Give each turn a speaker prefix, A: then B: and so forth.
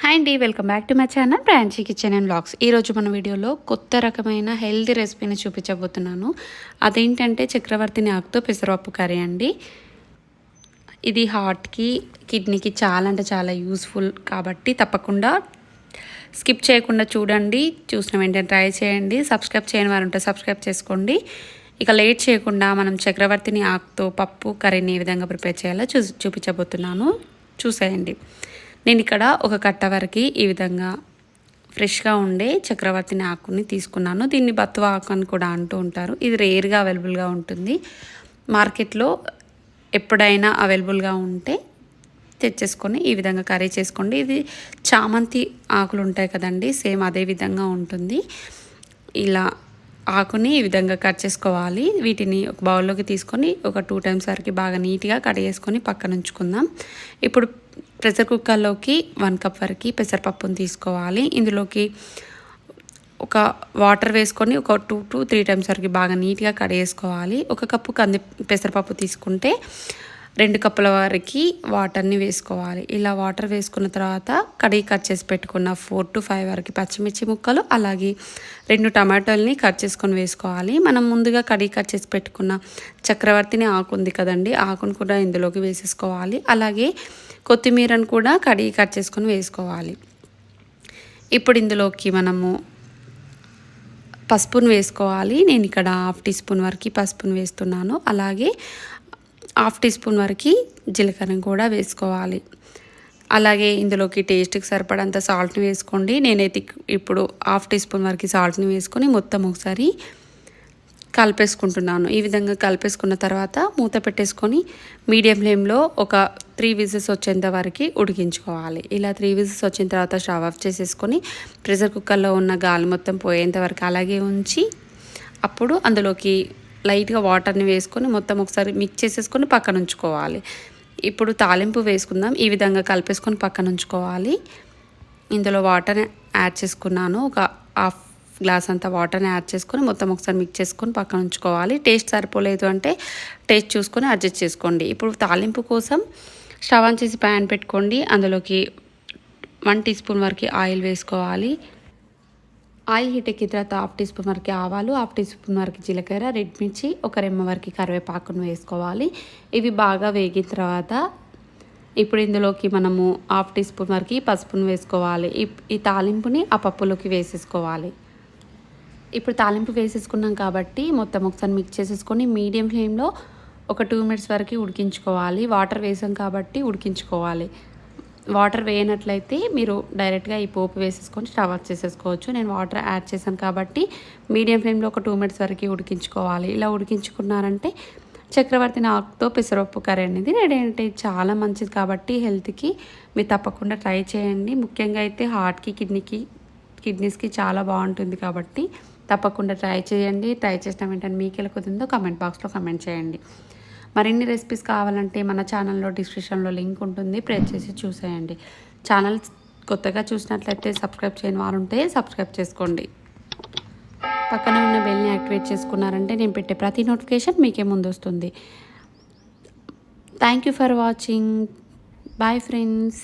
A: Hi అండి, welcome back to my channel బ్రాంచీ kitchen and vlogs. ఈరోజు మన వీడియోలో కొత్త రకమైన హెల్తీ రెసిపీని చూపించబోతున్నాను. అదేంటంటే చక్రవర్తిని ఆకుతో పెసరపప్పు కర్రీ అండి. ఇది హార్ట్కి, కిడ్నీకి చాలా అంటే చాలా యూస్ఫుల్ కాబట్టి తప్పకుండా స్కిప్ చేయకుండా చూడండి. చూసిన వెంటనే ట్రై చేయండి. సబ్స్క్రైబ్ చేయని వారు ఉంటే సబ్స్క్రైబ్ చేసుకోండి. ఇక లేట్ చేయకుండా మనం చక్రవర్తిని ఆకుతో పప్పు కర్రీని ఏ విధంగా ప్రిపేర్ చేయాలో చూపించబోతున్నాను. చూసేయండి. నేను ఇక్కడ ఒక కట్ట వరకు ఈ విధంగా ఫ్రెష్గా ఉండే చక్రవర్తిని ఆకుని తీసుకున్నాను. దీన్ని బత్వ ఆకు అని కూడా అంటూ ఉంటారు. ఇది రేర్గా అవైలబుల్గా ఉంటుంది. మార్కెట్లో ఎప్పుడైనా అవైలబుల్గా ఉంటే తెచ్చేసుకొని ఈ విధంగా కర్రీ చేసుకోండి. ఇది చామంతి ఆకులు ఉంటాయి కదండి, సేమ్ అదే విధంగా ఉంటుంది. ఇలా ఆకుని ఈ విధంగా కట్ చేసుకోవాలి. వీటిని ఒక బౌల్లోకి తీసుకొని ఒక 2 times వరకు బాగా నీట్గా కడిగేసుకొని పక్కన ఉంచుకుందాం. ఇప్పుడు ప్రెషర్ కుక్కర్లోకి 1 cup వరకు పెసరపప్పును తీసుకోవాలి. ఇందులోకి ఒక వాటర్ వేసుకొని ఒక 2 to 3 times వరకు బాగా నీట్గా కడిగేసుకోవాలి. 1 cup పెసరపప్పు తీసుకుంటే 2 cups వరకు వాటర్ని వేసుకోవాలి. ఇలా వాటర్ వేసుకున్న తర్వాత కడిగి కట్ చేసి పెట్టుకున్న 4 to 5 వరకు పచ్చిమిర్చి ముక్కలు, అలాగే 2 టమాటోల్ని కట్ చేసుకొని వేసుకోవాలి. మనం ముందుగా కడిగి కట్ చేసి పెట్టుకున్న చక్రవర్తిని ఆకు ఉంది కదండి, ఆకును కూడా ఇందులోకి వేసేసుకోవాలి. అలాగే కొత్తిమీరను కూడా కడిగి కట్ చేసుకొని వేసుకోవాలి. ఇప్పుడు ఇందులోకి మనము పసుపును వేసుకోవాలి. నేను ఇక్కడ 1/2 teaspoon వరకు పసుపును వేస్తున్నాను. అలాగే 1/2 teaspoon వరకు జీలకర్ర కూడా వేసుకోవాలి. అలాగే ఇందులోకి టేస్ట్కి సరిపడంత సాల్ట్ని వేసుకోండి. నేనైతే ఇప్పుడు 1/2 teaspoon వరకు సాల్ట్ని వేసుకొని మొత్తం ఒకసారి కలిపేసుకుంటున్నాను. ఈ విధంగా కలిపేసుకున్న తర్వాత మూత పెట్టేసుకొని మీడియం ఫ్లేమ్లో ఒక 3 whistles వచ్చేంత వరకు ఉడికించుకోవాలి. ఇలా 3 whistles వచ్చిన తర్వాత స్టవ్ ఆఫ్ చేసేసుకొని ప్రెషర్ కుక్కర్లో ఉన్న గాలి మొత్తం పోయేంత వరకు అలాగే ఉంచి అప్పుడు అందులోకి లైట్గా వాటర్ని వేసుకొని మొత్తం ఒకసారి మిక్స్ చేసేసుకొని పక్కన ఉంచుకోవాలి. ఇప్పుడు తాలింపు వేసుకుందాం. ఈ విధంగా కలిపేసుకొని పక్కన ఉంచుకోవాలి. ఇందులో వాటర్ని యాడ్ చేసుకున్నాను. ఒక 1/2 glass అంత వాటర్ని యాడ్ చేసుకొని మొత్తం ఒకసారి మిక్స్ చేసుకొని పక్కన ఉంచుకోవాలి. టేస్ట్ సరిపోలేదు అంటే టేస్ట్ చూసుకొని అడ్జస్ట్ చేసుకోండి. ఇప్పుడు తాలింపు కోసం స్టవ్ ఆన్ చేసి ప్యాన్ పెట్టుకోండి. అందులోకి 1 teaspoon వరకు ఆయిల్ వేసుకోవాలి. ఆయిల్ హీట్ ఎక్కిన తర్వాత 1/2 teaspoon వరకు ఆవాలు, 1/2 teaspoon వరకు జీలకర్ర, రెడ్ మిర్చి, ఒక రెమ్మ వరకు కరివేపాకును వేసుకోవాలి. ఇవి బాగా వేగిన తర్వాత ఇప్పుడు ఇందులోకి మనము 1/2 teaspoon వరకు పసుపును వేసుకోవాలి. ఈ తాలింపుని ఆ పప్పులోకి వేసేసుకోవాలి. ఇప్పుడు తాలింపు వేసేసుకున్నాం కాబట్టి మొత్తం ఒకసారి మిక్స్ చేసేసుకొని మీడియం ఫ్లేమ్లో ఒక 2 minutes వరకు ఉడికించుకోవాలి. వాటర్ వేసాం కాబట్టి ఉడికించుకోవాలి. వాటర్ వేయనట్లయితే మీరు డైరెక్ట్గా ఈ పోపు వేసేసుకొని స్టవ్ ఆఫ్ చేసేసుకోవచ్చు. నేను వాటర్ యాడ్ చేశాను కాబట్టి మీడియం ఫ్లేమ్లో ఒక 2 minutes వరకు ఉడికించుకోవాలి. ఇలా ఉడికించుకున్నారంటే చక్రవర్తిని ఆకుతో పెసరపప్పు కర్రీ అనేది రెడీ. అంటే చాలా మంచిది కాబట్టి హెల్త్కి మీరు తప్పకుండా ట్రై చేయండి. ముఖ్యంగా అయితే హార్ట్కి, కిడ్నీస్కి చాలా బాగుంటుంది కాబట్టి తప్పకుండా ట్రై చేయండి. ట్రై చేసిన వెంటనే మీకు ఎలా కుదిరిందో కామెంట్ బాక్స్లో కామెంట్ చేయండి. మరిన్ని రెసిపీస్ కావాలంటే మన ఛానల్లో డిస్క్రిప్షన్లో లింక్ ఉంటుంది, ప్రెస్ చేసి చూసేయండి. ఛానల్ కొత్తగా చూసినట్లయితే సబ్స్క్రైబ్ చేయని వారు ఉంటే సబ్స్క్రైబ్ చేసుకోండి. పక్కన ఉన్న బెల్ని యాక్టివేట్ చేసుకున్నారంటే నేను పెట్టే ప్రతి నోటిఫికేషన్ మీకే ముందు వస్తుంది. Thank you for watching. Bye friends.